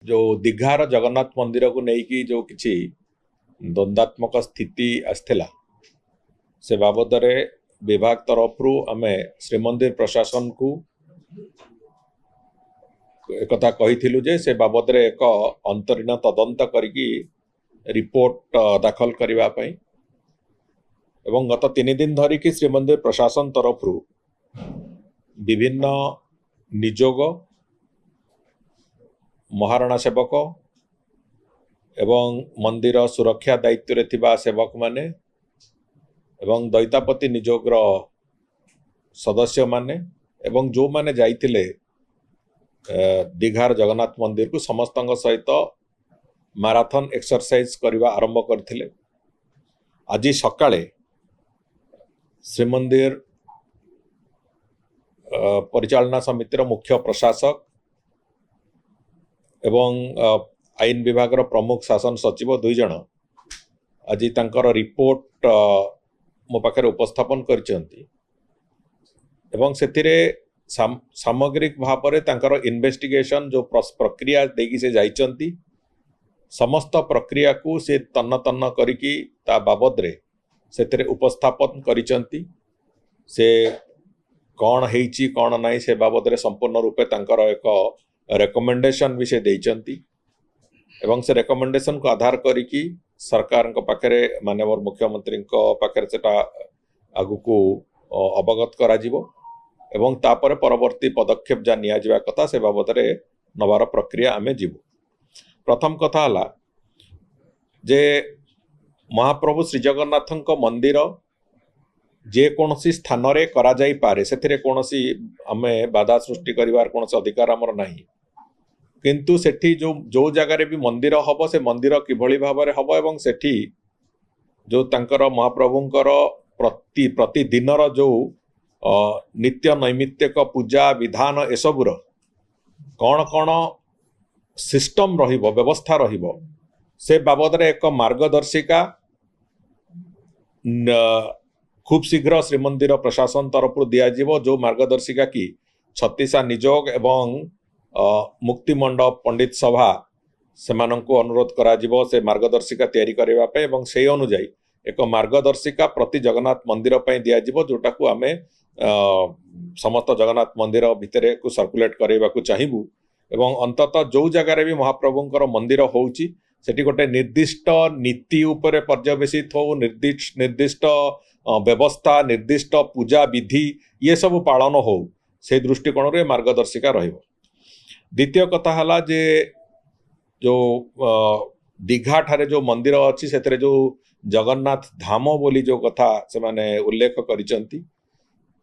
जो दीघार जगन्नाथ मंदिर को लेकिन जो किसी द्वंद्वात्मक स्थिति आसला से बाबद विभाग तरफ आम श्रीमंदिर प्रशासन को एक कही जे से बाबद एक अंतरीण तदंत करी रिपोर्ट दाखल करने एवं गत 3 दिन धरिकी श्रीमंदिर प्रशासन तरफ विभिन्न निजोग महाराणा सेवक एवं मंदिर सुरक्षा दायित्व रे थिबा सेवक माने एवं दैतापति निजोगर सदस्य माने एवं जो माने जाइतिले दीघार जगन्नाथ मंदिर को समस्त सहित मैराथन एक्सरसाइज करवा आरंभ करथिले। आज सकाळे श्रीमंदिर परिचालना समितिर मुख्य प्रशासक एवं आईन विभाग प्रमुख शासन सचिव 2 जन आज तांकर रिपोर्ट मो पाखे उपस्थापन करचंती एवं सेतिरे सामग्रिक भाव में तांकर इन्वेस्टिगेशन जो प्रक्रिया देगी से जाइचंती समस्त प्रक्रिया को से तन्न तन्न करिकी ता बाबद रे सेतिरे उपस्थापन करिचंती से कौन हेची कौन नहीं से बाबद रे संपूर्ण रूपे तांकर एक रेकमेंडेशन भी से देइचंती एवं से रेकमेंडेशन को आधार करिकी सरकार को पाखरे माननीय मुख्यमंत्री को पाखरे सेटा आगु को अवगत करा जिवो एवं तापर परवर्ती पदक्षेप जा निया जिवा कथा से बाबद रे नवार प्रक्रिया आमे जीवु। प्रथम कथा हला जे महाप्रभु श्री जगन्नाथଙ୍କ मंदिर जे कोनसी स्थान रे करा जाई पारे सेथिरे कोनसी आमे बाधा सृष्टि करिवार कोनसी अधिकार हमर नाही किंतु सेठी जो जगह रे भी मंदिर हबो से मंदिर किभଳି भाबरे हबो एवं सेठी जो तांकर महाप्रभुंकर प्रतिदिनर जो नित्य नैमित्तिक पूजा विधान एसबुर कौन कौन सिस्टम रहिबो व्यवस्था रहिबो से बाबद रे एक मार्गदर्शिका खूब शीघ्र श्रीमंदिर प्रशासन तरफ दिया जीवो जो मार्गदर्शिका की छत्तीसा निजोग एवं मुक्ति मंडप पंडित सभा सेमानंको अनुरोध करा जीवो से मार्गदर्शिका तैयारी करबा पे एवं से अनुसार एक मार्गदर्शिका प्रति जगन्नाथ मंदिर पे दिया जीवो जोटा को आमे समस्त जगन्नाथ मंदिर भितरे को सर्कुलेट करबा को चाहिबू एवं अंततः जो जगह भी महाप्रभुंकर मंदिर होउची सेठी गोटे निर्दिष्ट नीति उपरे पर्यवेसित हो निर्दिष्ट व्यवस्था निर्दिष्ट पूजा विधि ये सब पालन हो से दृष्टिकोण रे मार्गदर्शिका रहिबो। द्वितीय कथा हला जे जो दीघा ठारे जो मंदिर अच्छी से जो जगन्नाथ धाम बोली जो कथा से माने उल्लेख करिसंती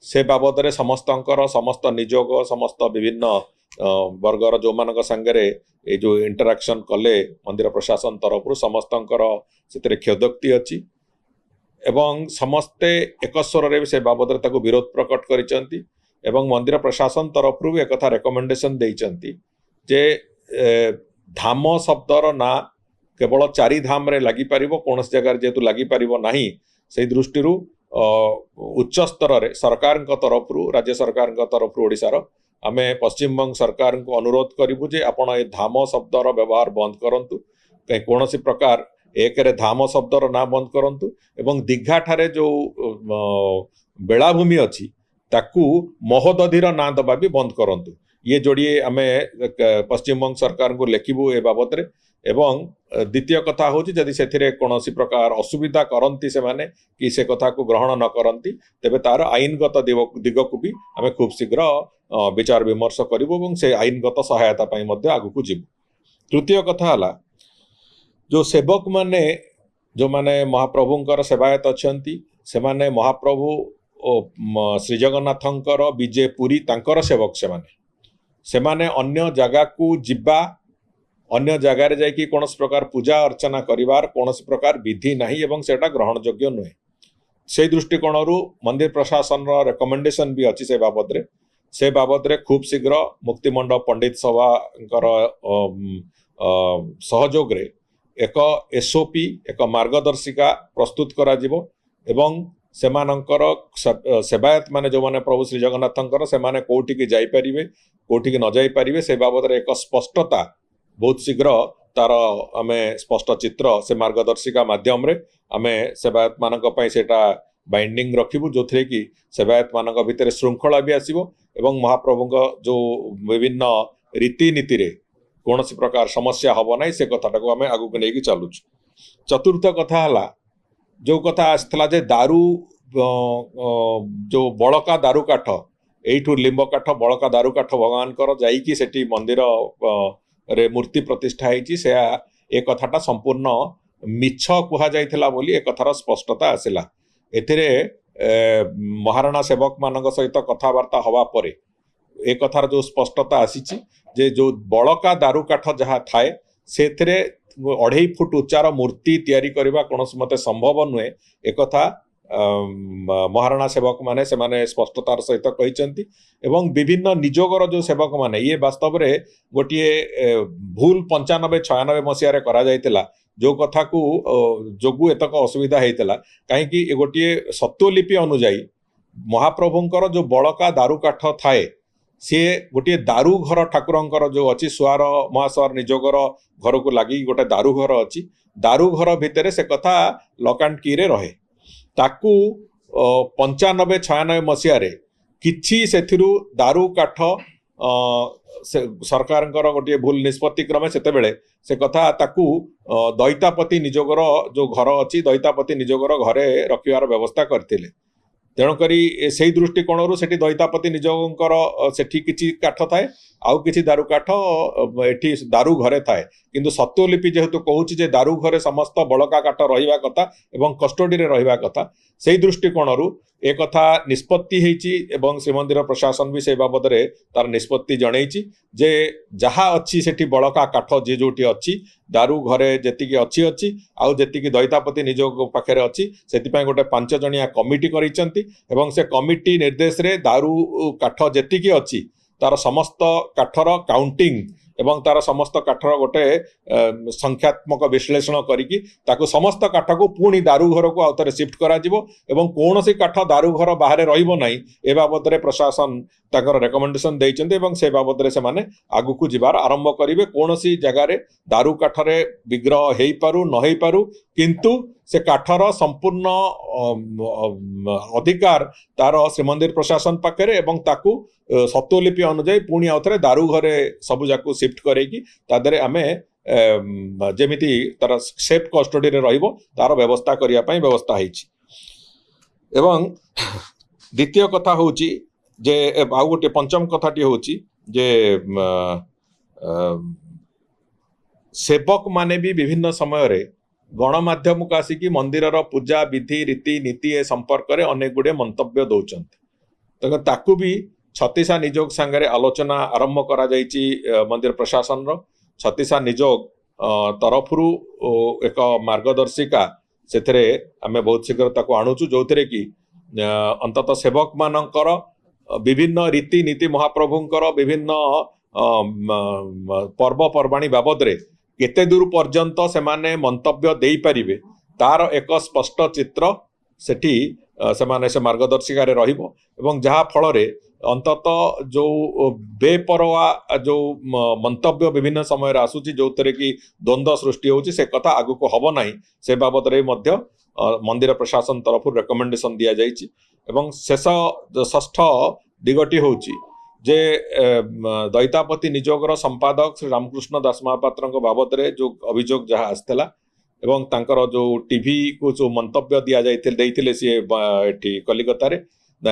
से बाबद रे समस्त निजोग समस्त विभिन्न वर्गर जो मानक संगे ये जो इंटराक्शन कले मंदिर प्रशासन तरफ समस्तंकर से क्षोदक्ति अच्छी एवं समस्ते एक स्वर रे से बाबद रे ताको विरोध प्रकट करिसंती एवं मंदिर प्रशासन तरफ भी एक कथा रेकमेंडेशन देइचंती जे धाम शब्दर ना केवल 4 धाम रे लागि परिबो कौन जगह जेतु लागि परिबो नाही से दृष्टि उच्च स्तर रे सरकार तरफ राज्य सरकार तरफ ओडिशार आमे पश्चिम बंग सरकार को अनुरोध करिबु जे आपण ए धाम शब्दर व्यवहार बंद करंतु कहीं कौन प्रकार एक रे धाम शब्दर ना बंद करंतु एवं दीघा ठारे जो बेलाभूमि अच्छी ताकू महोदधिर ना दबा भी बंद करंतु ये जोड़िए आमे पश्चिम बंग सरकार को लेखिबू ए बाबद रे एवं द्वितीय कथा होची जदि सेथिरे कोनोसी प्रकार असुविधा करंती से माने कि से कथा को ग्रहण न करंती तेबे तार आईनगत दिग को भी आमे खूब शीघ्र विचार विमर्श करिबो एवं से आईनगत सहायता पई मध्ये आगु को जीवु। तृतीय कथा हला जो सेवक माने जो माने महाप्रभुंकर सेवायत अछंती से माने महाप्रभु श्री जगन्नाथंकर विजय पुरी तांकर सेवक से माने अन्य जगह को जिबा अन्य जगार जाकि कौन प्रकार पूजा अर्चना करिवार कौन प्रकार विधि नहीं एवं सेटा ग्रहण योग्य नुहे से दृष्टिकोण मंदिर प्रशासन रेकमेंडेशन भी अच्छी से बाबद रे खूब शीघ्र मुक्तिमंडप पंडित सभा सहयोग रे एक एसओपी एक मार्गदर्शिका प्रस्तुत करा जिवो एवं सेमानंकर सेवायत माने जो माने प्रभु श्री जगन्नाथंकर से माने कोठी की जाई परिबे कोठी की न जाई परिबे से बाबद रे एक स्पष्टता बहुत शीघ्र तार आम स्पष्ट चित्र से मार्गदर्शिका माध्यम रे आम सेवायत मानक पई सेटा बाइंडिंग रखिबु जो थे कि सेवायत मानक भितर श्रृंखला भी आसीबो एवं महाप्रभुଙ୍କ जो विभिन्न रीतिनीति रे कौन प्रकार समस्या हम ना से कथाटा को आम आगू को लेकिन चलुँ। चतुर्थ कथा है जो कथा आसला जे दारू जो बड़का दारू काठ एठू लिंब काठ बड़का दारू काठ भगवान जाइकी सेठी मंदिर रे मूर्ति प्रतिष्ठा होती से ए कथाटा संपूर्ण मिछ कुहा जाइथिला बोली ए कथार स्पष्टता आसिला। एथिरे महाराणा सेवक मानक सहित कथबार्ता हवा परे ए कथार जो स्पष्टता आसीची जे जो बड़का दारू काठ जहाँ थाए से 2.5 फुट उच्चार मूर्ति तैयारी करबा कोनोसी मते संभव नुहे एक कथा महाराणा सेवक माने से माने स्पष्टतार सहित कहिसंती एवं विभिन्न निजोगर जो सेवक माने ये वास्तव रे गोटिए भूल 95-96 मसीह रे करा जायतिला जो कथा को जोगु एतक असुविधा हेतिला काहे कि गोटिए सत्वलिपि अनुଯାयी महाप्रभुंकर जो बड़का दारू काठ थाए सी गोटे दारू घर ठाकुरंकर जो अच्छी सुआर महासुआर निजोगर घर को लगी गोटे दारू घर अच्छी दारू घर भितर से कथा लक एंड की रे रहे ताकू 95-96 मसीह किछि सेथिरु दारू काठ सरकार गोटे भूल निष्पत्ति क्रमे सेतेबेले से कथा ताकू दैतापति निजोगर जो घर अच्छी दैतापति निजोगर घरे रखिवार व्यवस्था करथिले तेणुकरी से दृष्टिकोण से दैतापति निजोगर सेठी किछि काठ थाए आउ किछि दारू काठ एठी दारू घरे थाए किंतु सत्वलिपि जेहेतु कहूछि जे दारू घरे समस्त बड़का काठ रहिबा कथा एवं कस्टडी रे रहिबा कथा से दृष्टिकोण ए कथा निष्पत्ति हेची एवं श्रीमंदिर प्रशासन भी से बाबद रे तार निष्पत्ति जणैछि जे जहा अच्छी सेठी बड़का काठ जे जोटी अच्छी दारू घरे जेतिकी अच्छी अच्छी आउ जेतिकी दैतापति निजोग पाखरे अच्छी सेतिपय गोटे 5 जणिया कमिटी करिसंती एवं से कमिटी निर्देश रे दारू काठ जेतिकी अच्छी तार समस्त काठर काउंटिंग एवं तार समस्त काठर गोटे संख्यात्मक विश्लेषण करिकी ताकू समस्त काठ को पुणी दारू घर को आउथरे शिफ्ट करा जिवो एवं कोनोसी काठ दारू घर बाहर रहिबो नाही ए बाबद रे प्रशासन ताकर रेकमेंडेशन देइचंते एवं से बाबद रे से माने आगु को जिबार आरंभ करिवे कोनोसी जगह रे दारू काठरे विग्रह हेई पारु न हेई पारु किंतु से काठर संपूर्ण अधिकार तार श्रीमंदिर प्रशासन पाखरे एवं ताकू सत्वलिपि अनुଯାୟୀ पुणी आउथरे दारू घरे सबु जाकू शिफ्ट करेकी तादरे आमे जेमिति तार सेफ कस्टडी रे रहिबो तार व्यवस्था करिया पई व्यवस्था हेछि। एवं द्वितीय कथा होछि जे आउ गोटे पंचम कथाटी होछि जे सेवक माने भी विभिन्न समय रे गणमाध्यम को आसिकी मंदिरर पूजा विधि रीति नीति ए संपर्क में अनेक गुड़े मंतव्य दौरान तो ताकू भी छत्तीसा निजोग सांगरे आलोचना आरंभ करा जाइछि मंदिर प्रशासन रो छत्तीसा निजोग तरफरु एक मार्गदर्शिका सेथरे आमे बहुत शीघ्र ताको आणुचु जोथरे कि अंतत सेवक मानकर विभिन्न रीति नीति महाप्रभुंकर विभिन्न पर्व पर्वाणी बाबद रे केते दूर पर्यंत से माने मंतव्य देई परिबे तार एक स्पष्ट चित्र सेठी से माने से मार्गदर्शिका रे रहिबो एवं जहा फल रे अंतत जो बेपरवा जो मंतव्य विभिन्न समय रे आसुची जो तरे कि द्वंद्व सृष्टि होची से कथा आगु को हबो नाही से बाबद रे मध्य मंदिर प्रशासन तरफ रेकमेंडेशन दिया जाइछि। एवं शेष षष्ठ दिगटी होची जे दैतापति निजोगर संपादक श्री रामकृष्ण दास महापात्र बाबद रे जो अभियोग जहाँ आसला एवं तांकर जो टीवी को जो मंतव्य दिया जाइथिले सी कलिकता रे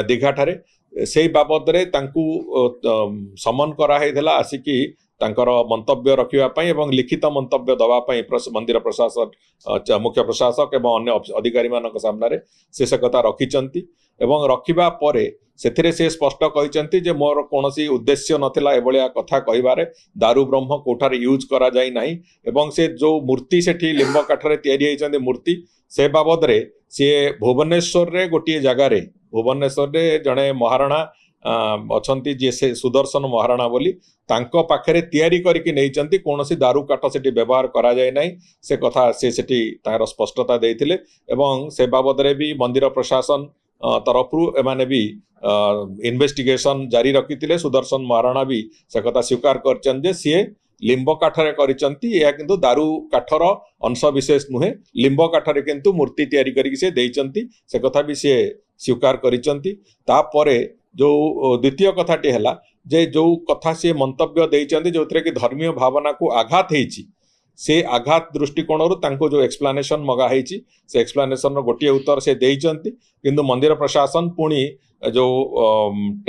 दीघा ठारे से बाबद रे तांकू समन कराइला आसिकी तांकर मंतव्य रखिबा पई एवं लिखित मंतव्य दवा पई मंदिर प्रशासन मुख्य प्रशासक एवं अन्य अधिकारी मानक सामने से कथा रखिचंती एवं रखिबा परे सेथिरे से स्पष्ट कहिचंती जे मोर कोनोसी उद्देश्य नथिला एभलिया कथा कहिबारे दारू ब्रह्म कोठारे यूज करा जाय नाही एवं से जो मूर्ति सेठी लिंब काठरे तयारी हेचंदी मूर्ति से बाबद रे से भुवनेश्वर रे गोटिए जगह रे भुवनेश्वर रे जणे महाराणा अछंती जे से सुदर्शन महाराणा बोली तांको पाखरे तयारी करके नैचंती कोनोसी दारू काठ सेठी व्यवहार करा जाय नाही से कथा से सेठी तार स्पष्टता देइथिले एवं से बाबद रे भी मंदिर प्रशासन तरफरु एमाने भी इन्वेस्टिगेशन जारी रखिथिले सुदर्शन महाराणा भी से कथा स्वीकार करचन जे सीए लिंब काठरे करिसंती या किंतु दारू काठर अंश विशेष नुहे लिंब काठरे किंतु मूर्ति तैयारी करिक से देइचंती से कथा भी से स्वीकार करिसंती तापरे जो द्वितीय कथाटी है जे जो कथा से मंतव्य देइचंती जो कि धर्मीय भावना को आघात हेची से आघात दृष्टिकोण जो एक्सप्लानेशन मगा हेची से एक्सप्लानेशन गोटे उत्तर से देइचंती किंतु मंदिर प्रशासन पुणी जो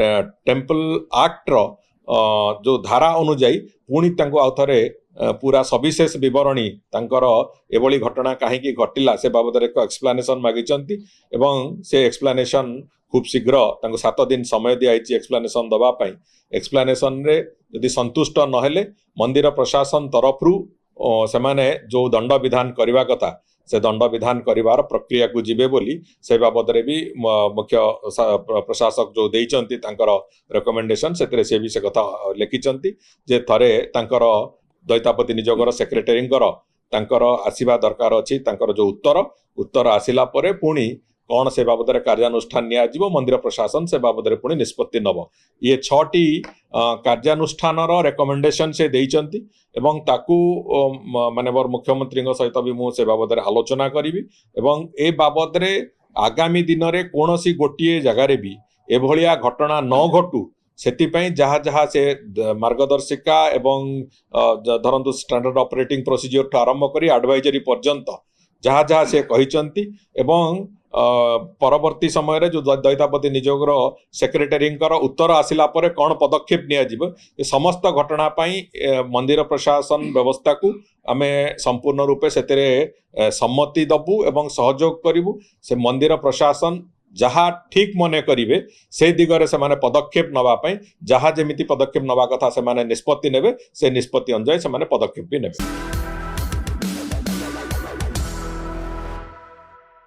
टेम्पल एक्ट रो जो धारा अनुजाई पुणी आउ थे पूरा सविशेष विवरणी तांकर एभली घटना कहीं घटिला से बाबद एक एक्सप्लानेशन मागिचंती एवं से एक्सप्लानेशन खूब शीघ्र 7 दिन समय दिखाई एक्सप्लानेशन दवापाई एक्सप्लानेशन रे यदि संतुष्ट नहेले मंदिर प्रशासन तरफरु से माने जो दंड विधान करने कथा से दंड विधान करिवार प्रक्रिया को जीवे बोली से बाबद रे भी मुख्य प्रशासक जो देइचंती तांकर रिकमेंडेशन से भी से कथा लिखिचंती जे थरे तांकर दैतापति निजोगर सेक्रेटरींकर तांकर आसीबा दरकार अछि तांकर जो उत्तर आसिला परे पुणी कौन से बाबद कार्यानुष्ठान नियाजिवो मंदिर प्रशासन से बाबद पुणी निष्पत्ति नब ये 6टी कार्यानुष्ठान रेकमेंडेशन से देइचंती एवं ताकू माननीय मुख्यमंत्री सहित भी मु से बाबद आलोचना करी एवं ए बाबद रे आगामी दिन में कौन सी गोटे जगार भी एभलिया घटना न घटू सेतिपई जहाँ जहाँ से मार्गदर्शिका एवं धरंतु स्टैंडर्ड ऑपरेटिंग प्रोसीजर ठू आरंभ करी एडवाइजरी पर्यंत जहाँ जहाँ से कहिचंती एवं परवर्ती समय जो दैतापति निजोगर सेक्रेटरींकर उत्तर आसिला परे कौन पदक्षेप नियाजिबो ये समस्त घटना पाई मंदिर प्रशासन व्यवस्था को आमे संपूर्ण रूपे सेतेरे सम्मति दबु एवं सहयोग करिबु से मंदिर प्रशासन जहाँ ठीक मने करिवे से दिगरे से माने पदक्षेप नवा पाई जहाँ जेमिति पदक्षेप नवा कथा से माने निष्पत्ति नेबे से निष्पत्ति अनुसार से माने पदक्षेप भी नेबे।